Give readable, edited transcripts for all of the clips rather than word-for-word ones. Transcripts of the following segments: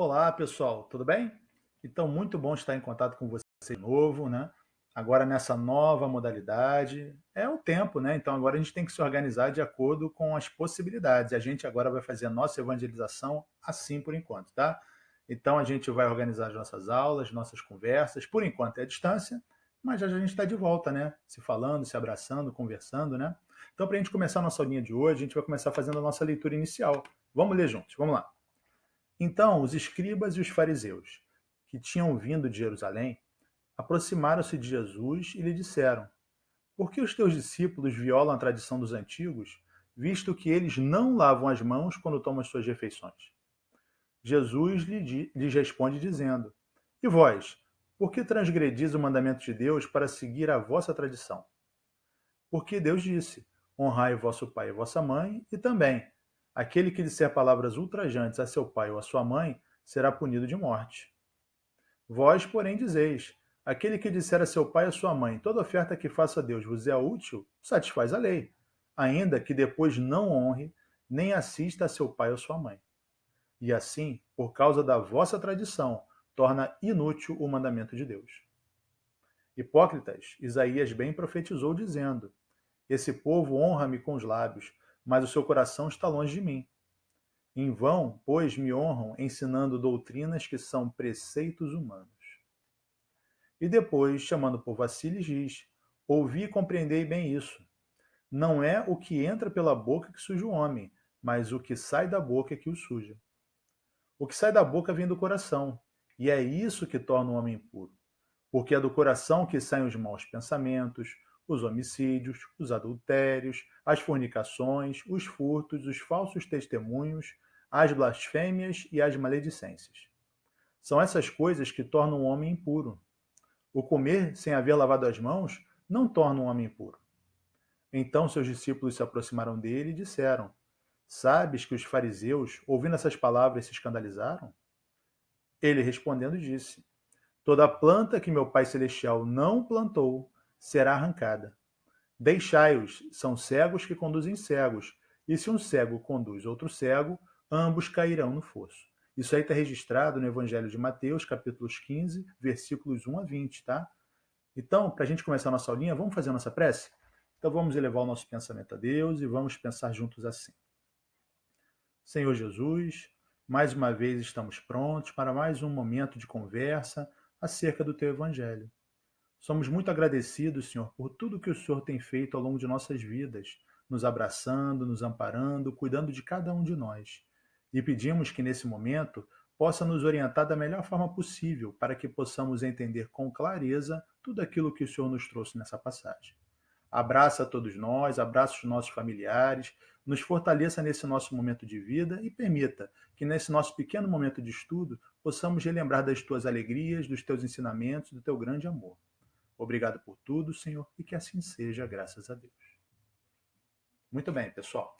Olá, pessoal, tudo bem? Então, muito bom estar em contato com você de novo, né? Agora nessa nova modalidade. É o tempo, né? Então, agora a gente tem que se organizar de acordo com as possibilidades. A gente agora vai fazer a nossa evangelização assim por enquanto, tá? Então, a gente vai organizar as nossas aulas, nossas conversas. Por enquanto é à distância, mas já já a gente está de volta, né? Se falando, se abraçando, conversando, né? Então, para a gente começar a nossa aulinha de hoje, a gente vai começar fazendo a nossa leitura inicial. Vamos ler juntos, vamos lá. Então os escribas e os fariseus, que tinham vindo de Jerusalém, aproximaram-se de Jesus e lhe disseram: Por que os teus discípulos violam a tradição dos antigos, visto que eles não lavam as mãos quando tomam as suas refeições? Jesus lhes responde dizendo: E vós, por que transgredis o mandamento de Deus para seguir a vossa tradição? Porque Deus disse: Honrai vosso pai e vossa mãe, e também aquele que disser palavras ultrajantes a seu pai ou a sua mãe será punido de morte. Vós, porém, dizeis: Aquele que disser a seu pai ou a sua mãe, toda oferta que faça a Deus vos é útil, satisfaz a lei, ainda que depois não honre, nem assista a seu pai ou sua mãe. E assim, por causa da vossa tradição, torna inútil o mandamento de Deus. Hipócritas, Isaías bem profetizou, dizendo: Esse povo honra-me com os lábios, mas o seu coração está longe de mim. Em vão, pois, me honram, ensinando doutrinas que são preceitos humanos. E depois, chamando por Vacilis, diz: Ouvi e compreendei bem isso. Não é o que entra pela boca que suja o homem, mas o que sai da boca é que o suja. O que sai da boca vem do coração, e é isso que torna o homem impuro. Porque é do coração que saem os maus pensamentos, os homicídios, os adultérios, as fornicações, os furtos, os falsos testemunhos, as blasfêmias e as maledicências. São essas coisas que tornam o homem impuro. O comer sem haver lavado as mãos não torna um homem impuro. Então seus discípulos se aproximaram dele e disseram: Sabes que os fariseus, ouvindo essas palavras, se escandalizaram? Ele respondendo disse: Toda planta que meu Pai Celestial não plantou será arrancada. Deixai-os, são cegos que conduzem cegos, e se um cego conduz outro cego, ambos cairão no fosso. Isso aí está registrado no Evangelho de Mateus, capítulos 15, versículos 1 a 20, tá? Então, para a gente começar a nossa aulinha, vamos fazer a nossa prece? Então vamos elevar o nosso pensamento a Deus e vamos pensar juntos assim. Senhor Jesus, mais uma vez estamos prontos para mais um momento de conversa acerca do Teu Evangelho. Somos muito agradecidos, Senhor, por tudo que o Senhor tem feito ao longo de nossas vidas, nos abraçando, nos amparando, cuidando de cada um de nós. E pedimos que nesse momento possa nos orientar da melhor forma possível para que possamos entender com clareza tudo aquilo que o Senhor nos trouxe nessa passagem. Abraça a todos nós, abraça os nossos familiares, nos fortaleça nesse nosso momento de vida e permita que nesse nosso pequeno momento de estudo possamos relembrar das tuas alegrias, dos teus ensinamentos, do teu grande amor. Obrigado por tudo, Senhor, e que assim seja, graças a Deus. Muito bem, pessoal.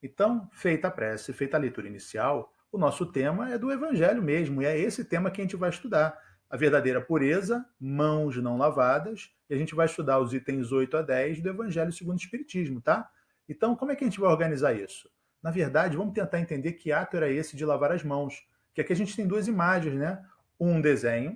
Então, feita a prece, feita a leitura inicial, o nosso tema é do Evangelho mesmo, e é esse tema que a gente vai estudar. A verdadeira pureza, mãos não lavadas, e a gente vai estudar os itens 8 a 10 do Evangelho segundo o Espiritismo, tá? Então, como é que a gente vai organizar isso? Na verdade, vamos tentar entender que ato era esse de lavar as mãos. Que aqui a gente tem duas imagens, né? Um desenho,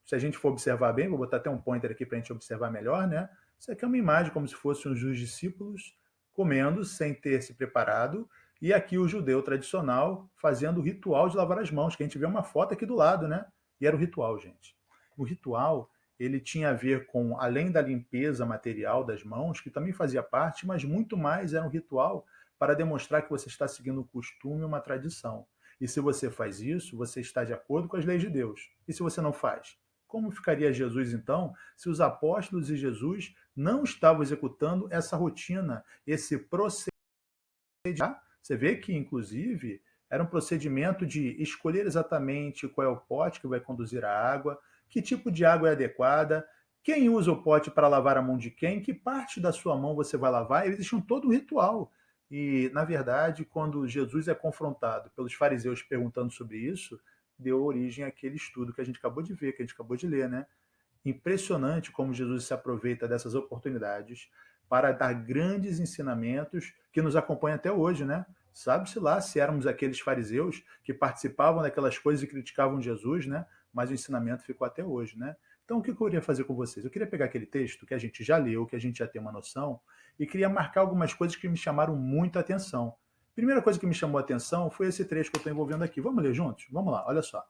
se a gente for observar bem, vou botar até um pointer aqui para a gente observar melhor, né? Isso aqui é uma imagem como se fossem os discípulos comendo sem ter se preparado, e aqui o judeu tradicional fazendo o ritual de lavar as mãos, que a gente vê uma foto aqui do lado, né? E era o ritual, gente. O ritual, ele tinha a ver com, além da limpeza material das mãos, que também fazia parte, mas muito mais era um ritual para demonstrar que você está seguindo um costume, uma tradição. E se você faz isso, você está de acordo com as leis de Deus. E se você não faz? Como ficaria Jesus, então, se os apóstolos e Jesus não estavam executando essa rotina, esse procedimento? Você vê que, inclusive, era um procedimento de escolher exatamente qual é o pote que vai conduzir a água, que tipo de água é adequada, quem usa o pote para lavar a mão de quem, que parte da sua mão você vai lavar. Eles tinham todo um ritual. E, na verdade, quando Jesus é confrontado pelos fariseus perguntando sobre isso, deu origem àquele estudo que a gente acabou de ver, que a gente acabou de ler, né? Impressionante como Jesus se aproveita dessas oportunidades para dar grandes ensinamentos que nos acompanham até hoje, né? Sabe-se lá se éramos aqueles fariseus que participavam daquelas coisas e criticavam Jesus, né? Mas o ensinamento ficou até hoje, né? Então, o que eu queria fazer com vocês? Eu queria pegar aquele texto que a gente já leu, que a gente já tem uma noção, e queria marcar algumas coisas que me chamaram muito a atenção. Primeira coisa que me chamou a atenção foi esse trecho que eu estou envolvendo aqui. Vamos ler juntos? Vamos lá, olha só.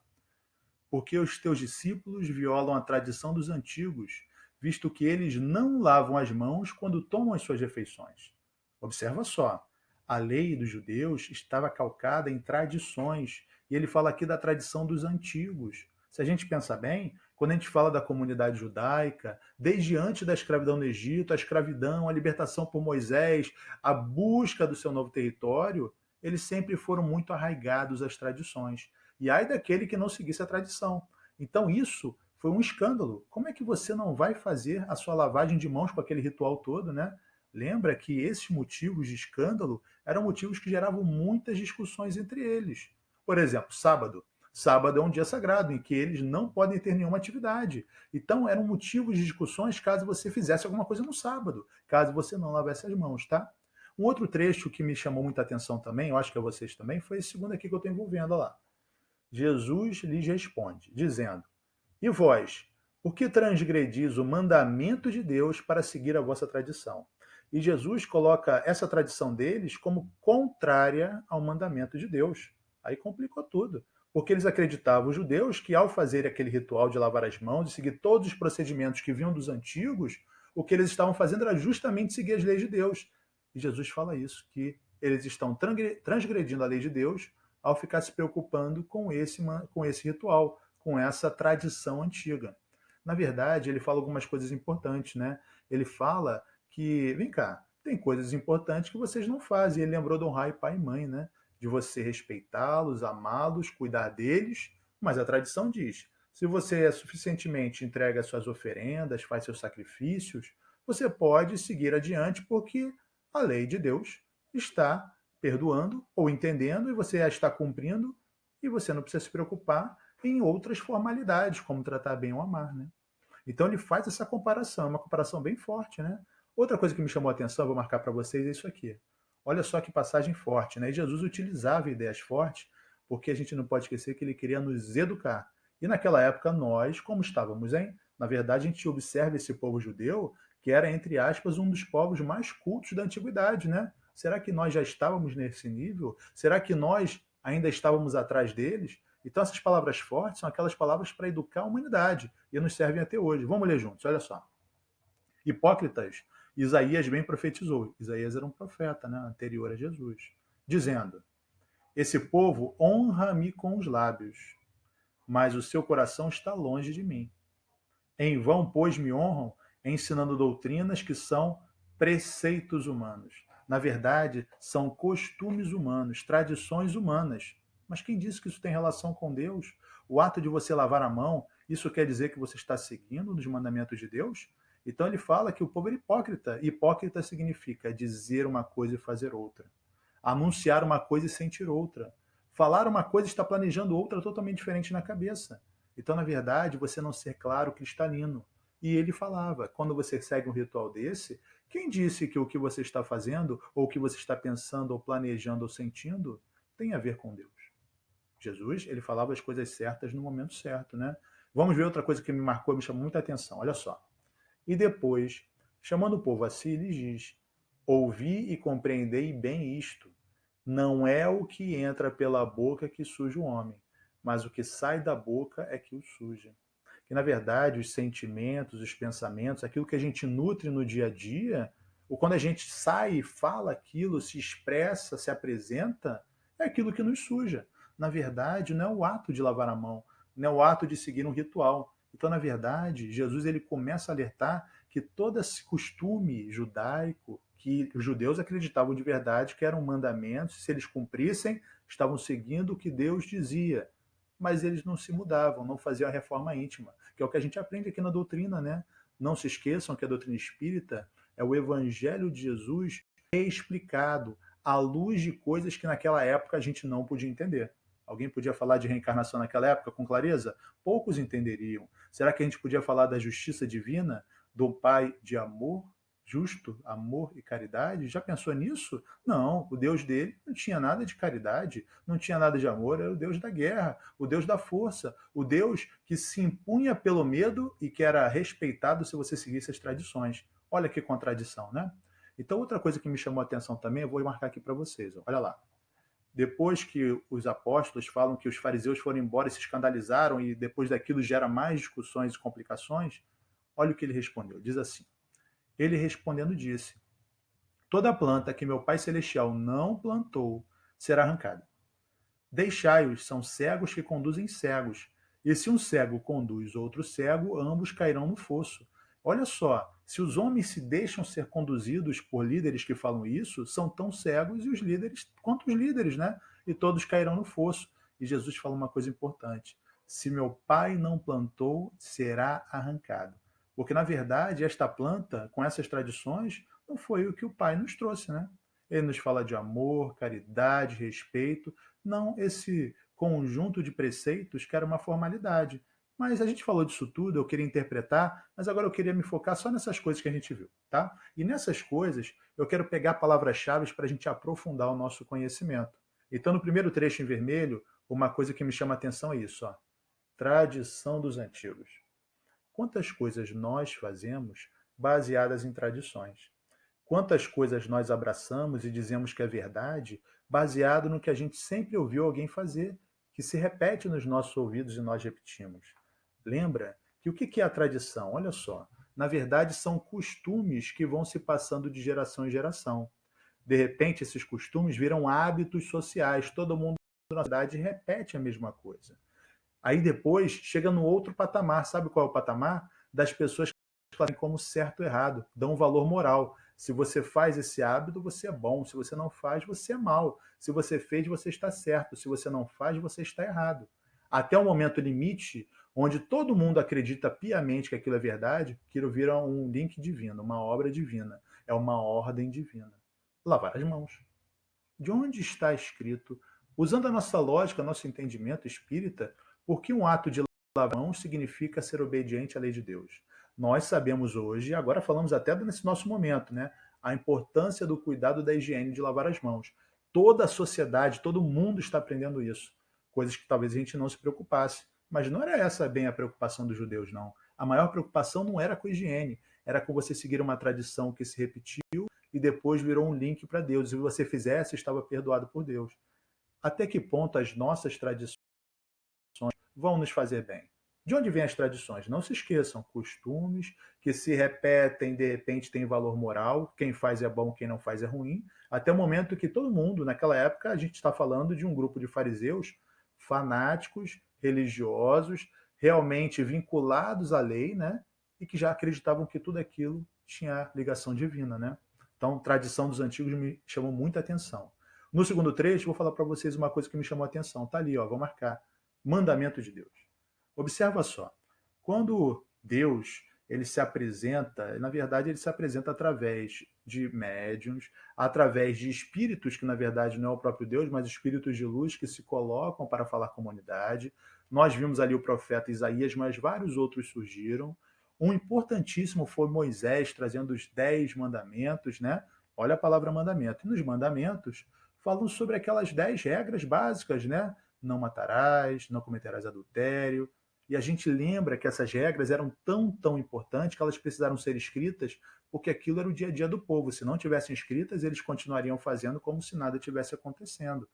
Porque os teus discípulos violam a tradição dos antigos, visto que eles não lavam as mãos quando tomam as suas refeições. Observa só, a lei dos judeus estava calcada em tradições, e ele fala aqui da tradição dos antigos. Se a gente pensar bem, quando a gente fala da comunidade judaica, desde antes da escravidão no Egito, a escravidão, a libertação por Moisés, a busca do seu novo território, eles sempre foram muito arraigados às tradições. E ai daquele que não seguisse a tradição. Então isso foi um escândalo. Como é que você não vai fazer a sua lavagem de mãos com aquele ritual todo, né? Lembra que esses motivos de escândalo eram motivos que geravam muitas discussões entre eles. Por exemplo, sábado. Sábado é um dia sagrado em que eles não podem ter nenhuma atividade. Então, eram motivos de discussões caso você fizesse alguma coisa no sábado, caso você não lavasse as mãos, tá? Um outro trecho que me chamou muita atenção também, eu acho que é vocês também, foi esse segundo aqui que eu estou envolvendo, olha lá. Jesus lhes responde, dizendo: E vós, por que transgredis o mandamento de Deus para seguir a vossa tradição? E Jesus coloca essa tradição deles como contrária ao mandamento de Deus. Aí complicou tudo. Porque eles acreditavam, os judeus, que ao fazer aquele ritual de lavar as mãos e seguir todos os procedimentos que vinham dos antigos, o que eles estavam fazendo era justamente seguir as leis de Deus. E Jesus fala isso, que eles estão transgredindo a lei de Deus ao ficar se preocupando com esse ritual, com essa tradição antiga. Na verdade, ele fala algumas coisas importantes, né? Ele fala que, vem cá, tem coisas importantes que vocês não fazem. Ele lembrou de honrar pai e mãe, né? De você respeitá-los, amá-los, cuidar deles. Mas a tradição diz: se você é suficientemente entrega as suas oferendas, faz seus sacrifícios, você pode seguir adiante, porque a lei de Deus está perdoando ou entendendo e você a está cumprindo e você não precisa se preocupar em outras formalidades, como tratar bem ou amar, né? Então ele faz essa comparação, uma comparação bem forte, né? Outra coisa que me chamou a atenção, vou marcar para vocês, é isso aqui. Olha só que passagem forte, né? E Jesus utilizava ideias fortes, porque a gente não pode esquecer que ele queria nos educar. E naquela época nós, como estávamos na verdade, a gente observa esse povo judeu, que era, entre aspas, um dos povos mais cultos da antiguidade, né? Será que nós já estávamos nesse nível? Será que nós ainda estávamos atrás deles? Então, essas palavras fortes são aquelas palavras para educar a humanidade e nos servem até hoje. Vamos ler juntos, olha só. Hipócritas, Isaías bem profetizou. Isaías era um profeta, né, anterior a Jesus, dizendo: Esse povo honra-me com os lábios, mas o seu coração está longe de mim. Em vão, pois, me honram, ensinando doutrinas que são preceitos humanos. Na verdade, são costumes humanos, tradições humanas. Mas quem disse que isso tem relação com Deus? O ato de você lavar a mão, isso quer dizer que você está seguindo os mandamentos de Deus? Então ele fala que o povo é hipócrita. Hipócrita significa dizer uma coisa e fazer outra. Anunciar uma coisa e sentir outra. Falar uma coisa e estar planejando outra totalmente diferente na cabeça. Então, na verdade, você não ser claro, cristalino. E ele falava: quando você segue um ritual desse, quem disse que o que você está fazendo, ou o que você está pensando, ou planejando, ou sentindo, tem a ver com Deus? Jesus, ele falava as coisas certas no momento certo, né? Vamos ver outra coisa que me marcou, me chamou muita atenção. Olha só. E depois, chamando o povo a si, lhes diz: Ouvi e compreendei bem isto. Não é o que entra pela boca que suja o homem, mas o que sai da boca é que o suja. Que, na verdade, os sentimentos, os pensamentos, aquilo que a gente nutre no dia a dia, ou quando a gente sai e fala aquilo, se expressa, se apresenta, é aquilo que nos suja. Na verdade, não é o ato de lavar a mão, não é o ato de seguir um ritual. Então, na verdade, Jesus ele começa a alertar que todo esse costume judaico, que os judeus acreditavam de verdade que eram mandamentos, se eles cumprissem, estavam seguindo o que Deus dizia. Mas eles não se mudavam, não faziam a reforma íntima, que é o que a gente aprende aqui na doutrina, né? Não se esqueçam que a doutrina espírita é o evangelho de Jesus explicado à luz de coisas que naquela época a gente não podia entender. Alguém podia falar de reencarnação naquela época com clareza? Poucos entenderiam. Será que a gente podia falar da justiça divina, do Pai de amor, justo, amor e caridade. Já pensou nisso? Não, o Deus dele não tinha nada de caridade, não tinha nada de amor, era o Deus da guerra, o Deus da força, o Deus que se impunha pelo medo e que era respeitado se você seguisse as tradições. Olha que contradição, né? Então, outra coisa que me chamou a atenção também, eu vou marcar aqui para vocês. Olha lá. Depois que os apóstolos falam que os fariseus foram embora e se escandalizaram, e depois daquilo gera mais discussões e complicações, olha o que ele respondeu. Diz assim: ele respondendo disse: toda planta que meu Pai Celestial não plantou será arrancada. Deixai-os, são cegos que conduzem cegos. E se um cego conduz outro cego, ambos cairão no fosso. Olha só, se os homens se deixam ser conduzidos por líderes que falam isso, são tão cegos e os líderes quanto os líderes, né? E todos cairão no fosso. E Jesus fala uma coisa importante: se meu pai não plantou, será arrancado. Porque, na verdade, esta planta, com essas tradições, não foi o que o pai nos trouxe, né? Ele nos fala de amor, caridade, respeito, não esse conjunto de preceitos que era uma formalidade. Mas a gente falou disso tudo, eu queria interpretar, mas agora eu queria me focar só nessas coisas que a gente viu, tá? E nessas coisas, eu quero pegar palavras-chave para a gente aprofundar o nosso conhecimento. Então, no primeiro trecho em vermelho, uma coisa que me chama a atenção é isso, ó. Tradição dos antigos. Quantas coisas nós fazemos baseadas em tradições? Quantas coisas nós abraçamos e dizemos que é verdade, baseado no que a gente sempre ouviu alguém fazer, que se repete nos nossos ouvidos e nós repetimos. Lembra que o que é a tradição? Olha só, na verdade são costumes que vão se passando de geração em geração. De repente, esses costumes viram hábitos sociais, todo mundo na cidade repete a mesma coisa. Aí depois chega no outro patamar. Sabe qual é o patamar? Das pessoas que fazem como certo ou errado, dão um valor moral. Se você faz esse hábito, você é bom. Se você não faz, você é mal. Se você fez, você está certo. Se você não faz, você está errado. Até o momento limite, onde todo mundo acredita piamente que aquilo é verdade, aquilo vira um link divino, uma obra divina. É uma ordem divina. Lavar as mãos. De onde está escrito, usando a nossa lógica, nosso entendimento espírita, por que um ato de lavar mãos significa ser obediente à lei de Deus? Nós sabemos hoje, agora falamos até nesse nosso momento, né, a importância do cuidado da higiene de lavar as mãos. Toda a sociedade, todo mundo está aprendendo isso, coisas que talvez a gente não se preocupasse. Mas não era essa bem a preocupação dos judeus, não. A maior preocupação não era com a higiene, era com você seguir uma tradição que se repetiu e depois virou um link para Deus. E se você fizesse, estava perdoado por Deus. Até que ponto as nossas tradições vão nos fazer bem? De onde vêm as tradições? Não se esqueçam, costumes que se repetem, de repente têm valor moral, quem faz é bom, quem não faz é ruim, até o momento que todo mundo, naquela época, a gente está falando de um grupo de fariseus fanáticos, religiosos, realmente vinculados à lei, né? E que já acreditavam que tudo aquilo tinha ligação divina, né? Então, tradição dos antigos me chamou muita atenção. No segundo trecho, vou falar para vocês uma coisa que me chamou a atenção. Tá ali, ó, vou marcar. Mandamento de Deus. Observa só. Quando Deus ele se apresenta, na verdade ele se apresenta através de médiuns, através de espíritos que na verdade não é o próprio Deus, mas espíritos de luz que se colocam para falar com a humanidade. Nós vimos ali o profeta Isaías, mas vários outros surgiram. Um importantíssimo foi Moisés trazendo os 10 mandamentos, né? Olha a palavra mandamento. E nos mandamentos falam sobre aquelas 10 regras básicas, né? Não matarás, não cometerás adultério. E a gente lembra que essas regras eram tão importantes que elas precisaram ser escritas, porque aquilo era o dia a dia do povo. Se não tivessem escritas, eles continuariam fazendo como se nada tivesse acontecendo.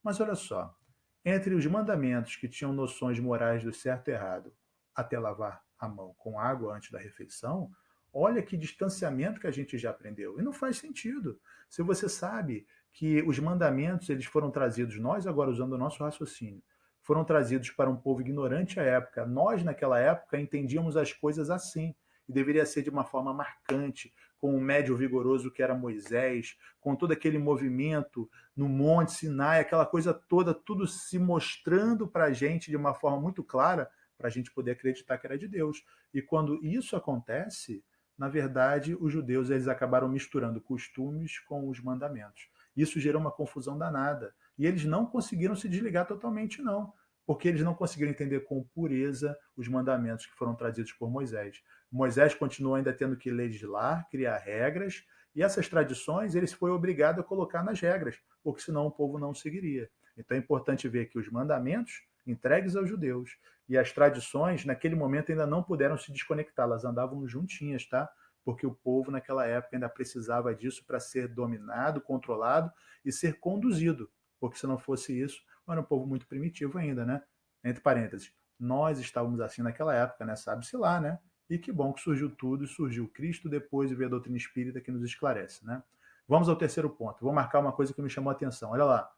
Mas olha só, entre os mandamentos que tinham noções morais do certo e errado, até lavar a mão com água antes da refeição, olha que distanciamento que a gente já aprendeu. E não faz sentido. Se você sabe que os mandamentos eles foram trazidos, nós agora usando o nosso raciocínio, foram trazidos para um povo ignorante à época. Nós, naquela época, entendíamos as coisas assim. E deveria ser de uma forma marcante, com o médio vigoroso que era Moisés, com todo aquele movimento no Monte Sinai, aquela coisa toda, tudo se mostrando para a gente de uma forma muito clara, para a gente poder acreditar que era de Deus. E quando isso acontece, na verdade, os judeus eles acabaram misturando costumes com os mandamentos. Isso gerou uma confusão danada. E eles não conseguiram se desligar totalmente, não. porque eles não conseguiram entender com pureza os mandamentos que foram trazidos por Moisés. Moisés continuou ainda tendo que legislar, criar regras, e essas tradições ele foi obrigado a colocar nas regras, porque senão o povo não seguiria. Então é importante ver que os mandamentos entregues aos judeus e as tradições, naquele momento, ainda não puderam se desconectar, elas andavam juntinhas, tá? Porque o povo, naquela época, ainda precisava disso para ser dominado, controlado e ser conduzido, porque se não fosse isso, era um povo muito primitivo ainda, né? Entre parênteses, nós estávamos assim naquela época, né? Sabe-se lá, né? E que bom que surgiu tudo, e surgiu Cristo, depois veio a doutrina espírita que nos esclarece, né? Vamos ao terceiro ponto. Vou marcar uma coisa que me chamou a atenção. Olha lá.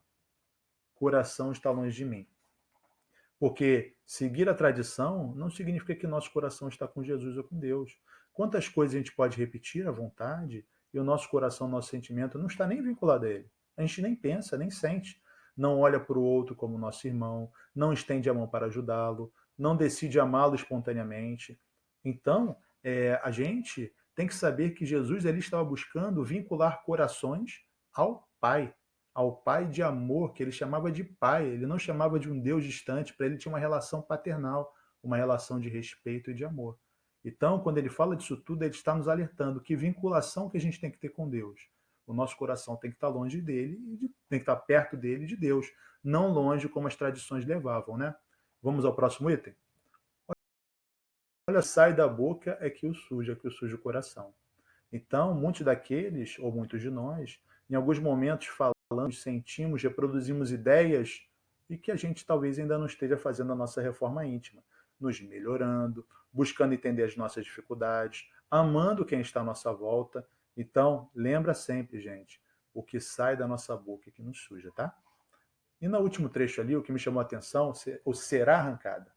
Coração está longe de mim. Porque seguir a tradição não significa que nosso coração está com Jesus ou com Deus. Quantas coisas a gente pode repetir à vontade e o nosso coração, nosso sentimento não está nem vinculado a ele. A gente nem pensa, nem sente. Não olha para o outro como nosso irmão, não estende a mão para ajudá-lo, não decide amá-lo espontaneamente. Então, a gente tem que saber que Jesus ele estava buscando vincular corações ao Pai, ao Pai de amor, que ele chamava de Pai, ele não chamava de um Deus distante, para ele tinha uma relação paternal, uma relação de respeito e de amor. Então, quando ele fala disso tudo, ele está nos alertando que vinculação que a gente tem que ter com Deus. O nosso coração tem que estar longe dele, tem que estar perto dele, de Deus, não longe como as tradições levavam, né? Vamos ao próximo item? Olha, sai da boca é que o suja o coração. Então, muitos daqueles, ou muitos de nós, em alguns momentos falamos, sentimos, reproduzimos ideias e que a gente talvez ainda não esteja fazendo a nossa reforma íntima, nos melhorando, buscando entender as nossas dificuldades, amando quem está à nossa volta. Então, lembra sempre, gente, o que sai da nossa boca é que nos suja, tá? E no último trecho ali, o que me chamou a atenção, o será arrancada.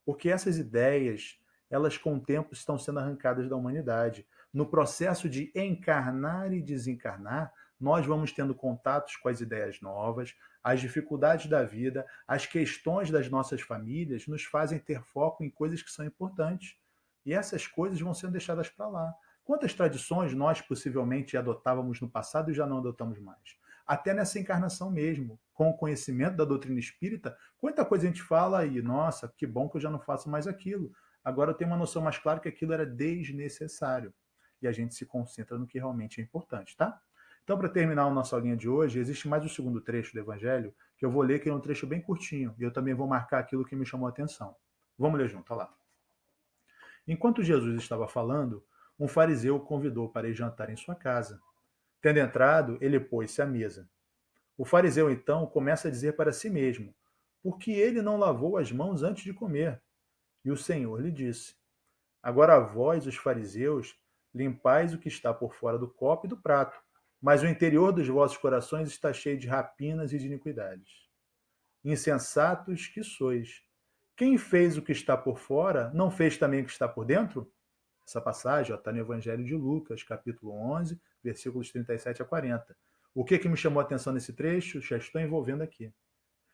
Porque essas ideias, elas com o tempo estão sendo arrancadas da humanidade. No processo de encarnar e desencarnar, nós vamos tendo contatos com as ideias novas, as dificuldades da vida, as questões das nossas famílias nos fazem ter foco em coisas que são importantes. E essas coisas vão sendo deixadas para lá. Quantas tradições nós possivelmente adotávamos no passado e já não adotamos mais? Até nessa encarnação mesmo, com o conhecimento da doutrina espírita, quanta coisa a gente fala aí, nossa, que bom que eu já não faço mais aquilo. Agora eu tenho uma noção mais clara que aquilo era desnecessário. E a gente se concentra no que realmente é importante, tá? Então, para terminar a nossa aulinha de hoje, existe mais um segundo trecho do Evangelho que eu vou ler, que é um trecho bem curtinho, e eu também vou marcar aquilo que me chamou a atenção. Vamos ler junto, olha lá. Enquanto Jesus estava falando, um fariseu o convidou para ir jantar em sua casa. Tendo entrado, ele pôs-se à mesa. O fariseu então começa a dizer para si mesmo: por que ele não lavou as mãos antes de comer? E o Senhor lhe disse: agora vós, os fariseus, limpais o que está por fora do copo e do prato, mas o interior dos vossos corações está cheio de rapinas e de iniquidades. Insensatos que sois! Quem fez o que está por fora, não fez também o que está por dentro? Essa passagem está no Evangelho de Lucas, capítulo 11, versículos 37 a 40. O que me chamou a atenção nesse trecho? Já estou envolvendo aqui.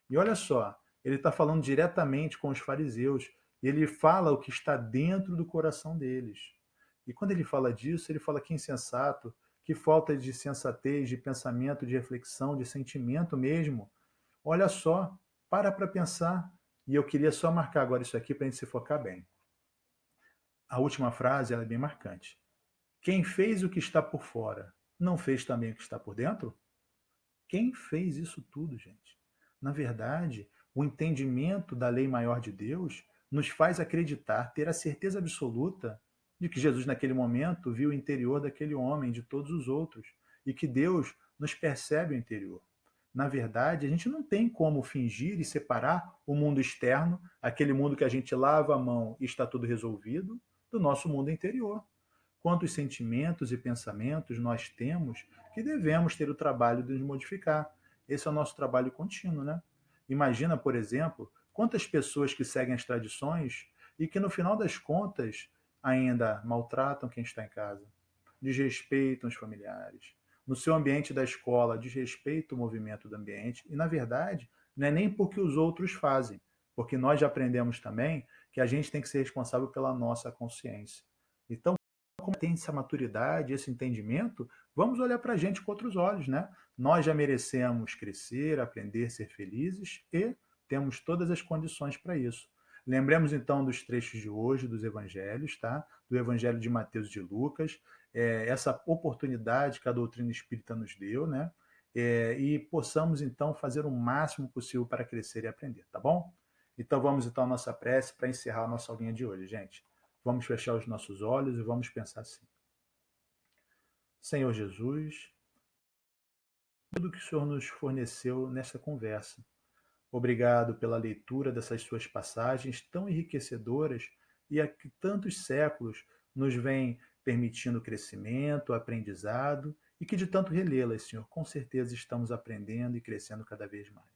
E olha só, ele está falando diretamente com os fariseus, e ele fala o que está dentro do coração deles. E quando ele fala disso, ele fala que insensato, que falta de sensatez, de pensamento, de reflexão, de sentimento mesmo. Olha só, para pensar. E eu queria só marcar agora isso aqui para a gente se focar bem. A última frase ela é bem marcante. Quem fez o que está por fora, não fez também o que está por dentro? Quem fez isso tudo, gente? Na verdade, o entendimento da lei maior de Deus nos faz acreditar, ter a certeza absoluta de que Jesus, naquele momento, viu o interior daquele homem, de todos os outros, e que Deus nos percebe o interior. Na verdade, a gente não tem como fingir e separar o mundo externo, aquele mundo que a gente lava a mão e está tudo resolvido, do nosso mundo interior. Quantos sentimentos e pensamentos nós temos que devemos ter o trabalho de nos modificar. Esse é o nosso trabalho contínuo, né? Imagina, por exemplo, quantas pessoas que seguem as tradições e que no final das contas ainda maltratam quem está em casa, desrespeitam os familiares. No seu ambiente da escola, desrespeitam o movimento do ambiente e, na verdade, não é nem porque os outros fazem, porque nós já aprendemos também que a gente tem que ser responsável pela nossa consciência. Então, como tem essa maturidade, esse entendimento, vamos olhar para a gente com outros olhos, né? Nós já merecemos crescer, aprender, ser felizes e temos todas as condições para isso. Lembremos então dos trechos de hoje dos evangelhos, tá? Do Evangelho de Mateus e de Lucas, essa oportunidade que a doutrina espírita nos deu, né? E possamos então fazer o máximo possível para crescer e aprender, tá bom? Então vamos então à nossa prece para encerrar a nossa aulinha de hoje, gente. Vamos fechar os nossos olhos e vamos pensar assim. Senhor Jesus, tudo que o Senhor nos forneceu nessa conversa. Obrigado pela leitura dessas suas passagens tão enriquecedoras e a que tantos séculos nos vem permitindo crescimento, aprendizado e que de tanto relê-las, Senhor, com certeza estamos aprendendo e crescendo cada vez mais.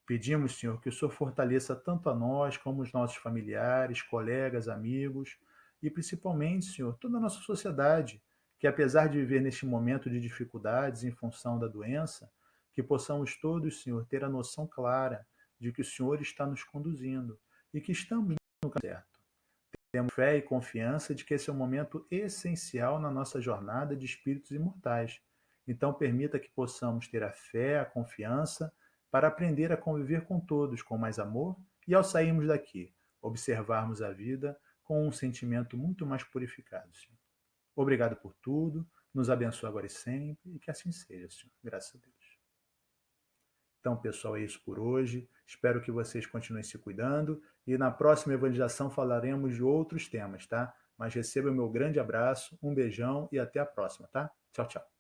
Pedimos, Senhor, que o Senhor fortaleça tanto a nós como os nossos familiares, colegas, amigos e principalmente, Senhor, toda a nossa sociedade, que apesar de viver neste momento de dificuldades em função da doença, que possamos todos, Senhor, ter a noção clara de que o Senhor está nos conduzindo e que estamos no caminho certo. Temos fé e confiança de que esse é um momento essencial na nossa jornada de espíritos imortais. Então, permita que possamos ter a fé, a confiança, para aprender a conviver com todos com mais amor e, ao sairmos daqui, observarmos a vida com um sentimento muito mais purificado, Senhor. Obrigado por tudo, nos abençoe agora e sempre, e que assim seja, Senhor. Graças a Deus. Então, pessoal, é isso por hoje. Espero que vocês continuem se cuidando e na próxima evangelização falaremos de outros temas, tá? Mas receba o meu grande abraço, um beijão e até a próxima, tá? Tchau, tchau.